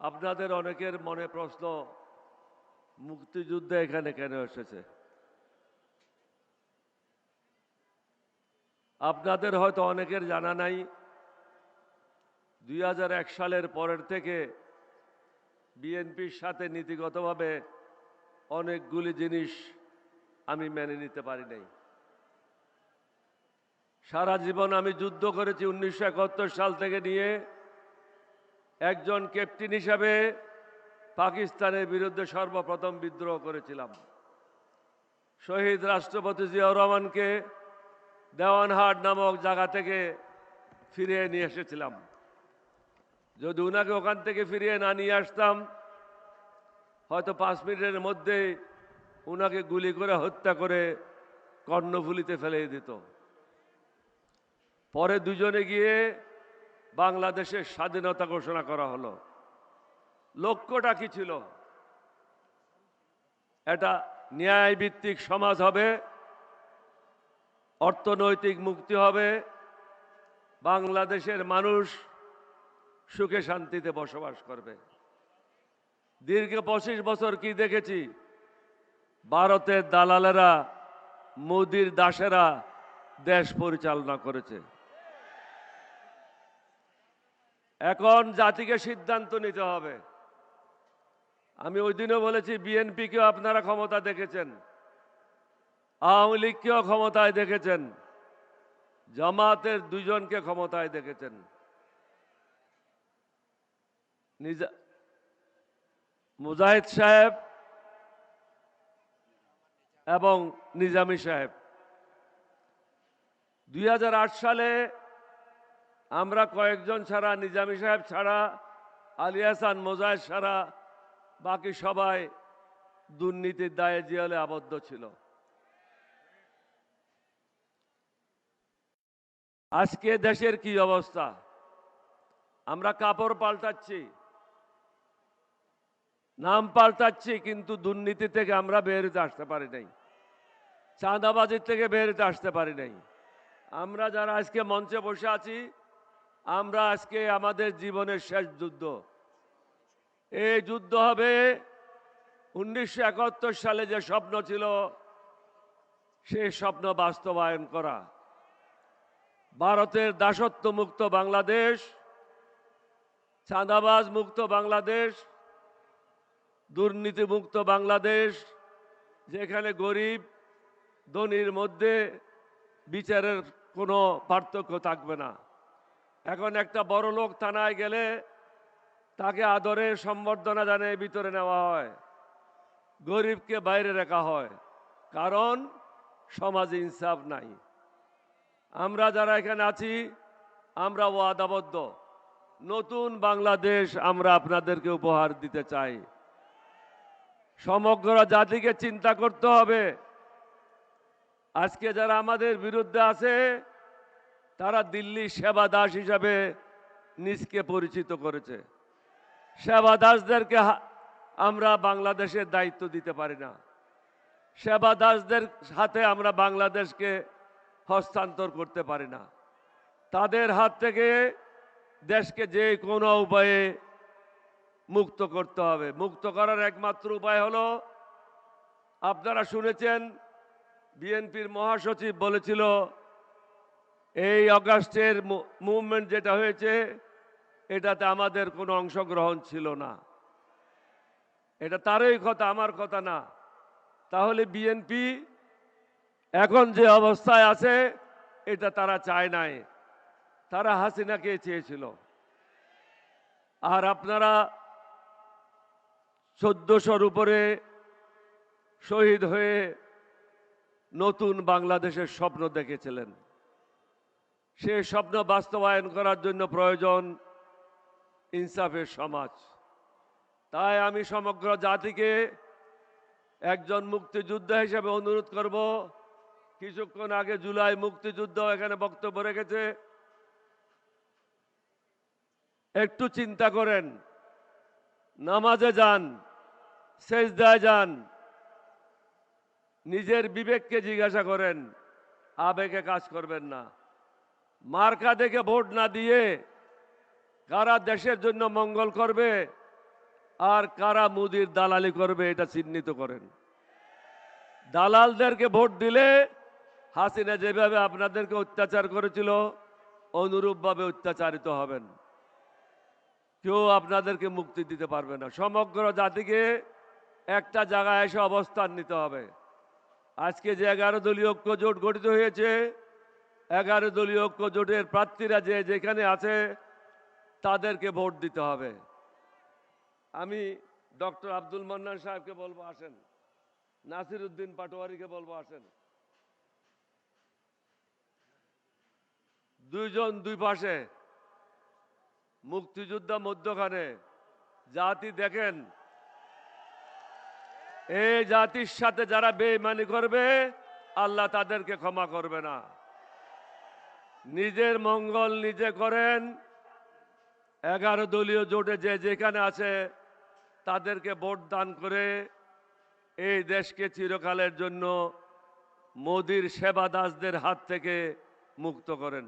আপনাদের অনেকের মনে প্রশ্ন, মুক্তিযুদ্ধ এখানে কেন এসেছে? আপনাদের হয়তো অনেকের জানা নাই, 2001 সালের পরের থেকে বিএনপির সাথে নীতিগতভাবে অনেকগুলি জিনিস আমি মেনে নিতে পারি নাই। সারা জীবন আমি যুদ্ধ করেছি। 1971 সাল থেকে নিয়ে একজন ক্যাপ্টেন হিসাবে পাকিস্তানের বিরুদ্ধে সর্বপ্রথম বিদ্রোহ করেছিলাম। শহীদ রাষ্ট্রপতি জিয়াউর রহমানকে দেওয়ানহাট নামক জায়গা থেকে ফিরিয়ে নিয়ে এসেছিলাম। যদি উনাকে ওখান থেকে ফিরিয়ে না নিয়ে আসতাম, হয়তো 5 মিনিটের মধ্যে উনাকে গুলি করে হত্যা করে কর্ণফুলীতে ফেলে দিত। পরে দুজনে গিয়ে বাংলাদেশের স্বাধীনতা ঘোষণা করা হলো। লক্ষ্যটা কি ছিল? এটা ন্যায়ভিত্তিক সমাজ হবে, অর্থনৈতিক মুক্তি হবে, বাংলাদেশের মানুষ সুখে শান্তিতে বসবাস করবে। দীর্ঘ 25 বছর কি দেখেছি? ভারতের দালালেরা, মোদির দাসেরা দেশ পরিচালনা করেছে। এখন জাতিকে সিদ্ধান্ত নিতে হবে। আমি ওই দিনও বলেছি, বিএনপিকেও আপনারা ক্ষমতা দেখেছেন, আওয়ামী লীগকেও ক্ষমতায় দেখেছেন, জামাতের 2 জনকে ক্ষমতায় দেখেছেন। মুজাহিদ সাহেব এবং নিজামী সাহেব 2008 সালে আমরা কয়েকজন ছাড়া, নিজামী সাহেব ছাড়া, আলী হাসান, মুজাহিদ ছাড়া বাকি সবাই দুর্নীতির দায়ে জেলে আবদ্ধ ছিল। আজকে দেশের কি অবস্থা? আমরা কাপড় পাল্টাচ্ছি, নাম পাল্টাচ্ছি, কিন্তু দুর্নীতি থেকে আমরা বের হতে আসতে পারি নাই, চাঁদাবাজির থেকে বের হতে আসতে পারি নাই। আমরা যারা আজকে মঞ্চে বসে আছি, আমরা আজকে আমাদের জীবনের শেষ যুদ্ধ। এই যুদ্ধ হবে 1971 সালে যে স্বপ্ন ছিল, সেই স্বপ্ন বাস্তবায়ন করা। ভারতের দাসত্ব মুক্ত বাংলাদেশ, চাঁদাবাজ মুক্ত বাংলাদেশ, দুর্নীতি মুক্ত বাংলাদেশ, যেখানে গরিব ধনীর মধ্যে বিচারের কোনো পার্থক্য থাকবে না। এখন একটা বড় লোক থানায় গেলে তাকে আদরের সম্বর্ধনা জানিয়ে ভিতরে নেওয়া হয়, গরিবকে বাইরে রাখা হয়, কারণ সমাজে ইনসাফ নাই। আমরা যারা এখানে আছি, আমরা ওয়াদাবদ্ধ, নতুন বাংলাদেশ আমরা আপনাদেরকে উপহার দিতে চাই। সমগ্র জাতিকে চিন্তা করতে হবে। আজকে যারা আমাদের বিরুদ্ধে আছে, তারা দিল্লি সেবা দাস হিসাবে নিজকে পরিচিত করেছে। সেবা দাসদেরকে আমরা বাংলাদেশের দায়িত্ব দিতে পারি না। সেবা দাসদের হাতে আমরা বাংলাদেশকে হস্তান্তর করতে পারি না। তাদের হাত থেকে দেশকে যে কোনো উপায়ে মুক্ত করতে হবে। মুক্ত করার একমাত্র উপায় হলো, আপনারা শুনেছেন বিএনপির মহাসচিব বলেছিল, এই অগাস্টের মুভমেন্ট যেটা হয়েছে, এটাতে আমাদের কোনো অংশগ্রহণ ছিল না। এটা তারই কথা, আমার কথা না। তাহলে বিএনপি এখন যে অবস্থায় আছে, এটা তারা চায় নাই, তারা হাসিনাকে চেয়েছিল। আর আপনারা 1400-র উপরে শহীদ হয়ে নতুন বাংলাদেশের স্বপ্ন দেখেছিলেন। সেই স্বপ্ন বাস্তবায়ন করার জন্য প্রয়োজন ইনসাফের সমাজ। তাই আমি সমগ্র জাতিকে একজন মুক্তিযোদ্ধা হিসেবে অনুরোধ করব। কিছুক্ষণ আগে জুলাই মুক্তিযুদ্ধ এখানে বক্তব্য রেখেছে। একটু চিন্তা করেন, নামাজে যান, সেজদায় যান, নিজের বিবেককে জিজ্ঞাসা করেন, আবেগে কাজ করবেন না। মার্কা দেখে ভোট না দিয়ে কারা দেশের জন্য মঙ্গল করবে, আর কারা মোদির দালালি করবে এটা চিহ্নিত করেন। দালালদেরকে ভোট দিলে হাসিনা যেভাবে আপনাদেরকে অত্যাচার করেছিল অনুরূপভাবে অত্যাচারিত হবেন। কেউ আপনাদেরকে মুক্তি দিতে পারবে না। সমগ্র জাতিকে একটা জায়গায় এসে অবস্থান নিতে হবে। আজকে যে 11 দলীয় ঐক্য জোট গঠিত হয়েছে, 11 দলীয় ঐক্য জোটের প্রার্থীরা যে যেখানে আছে তাদেরকে ভোট দিতে হবে। আমি ডক্টর আব্দুল মান্নান সাহেবকে বলবো আসেন, নাসির উদ্দিন পাটোয়ারিকে বলবো আসেন। দুইজন দুই পাশে, মুক্তিযোদ্ধা মধ্যখানে। জাতি দেখেন, এই জাতির সাথে যারা বেঈমানি করবে আল্লাহ তাদেরকে ক্ষমা করবে না। নিজের মঙ্গল নিজে করেন। 11 দলীয় জোটে যে যেখানে আছে তাদেরকে ভোট দান করে এই দেশকে চিরকালের জন্য মোদির সেবা দাসদের হাত থেকে মুক্ত করেন।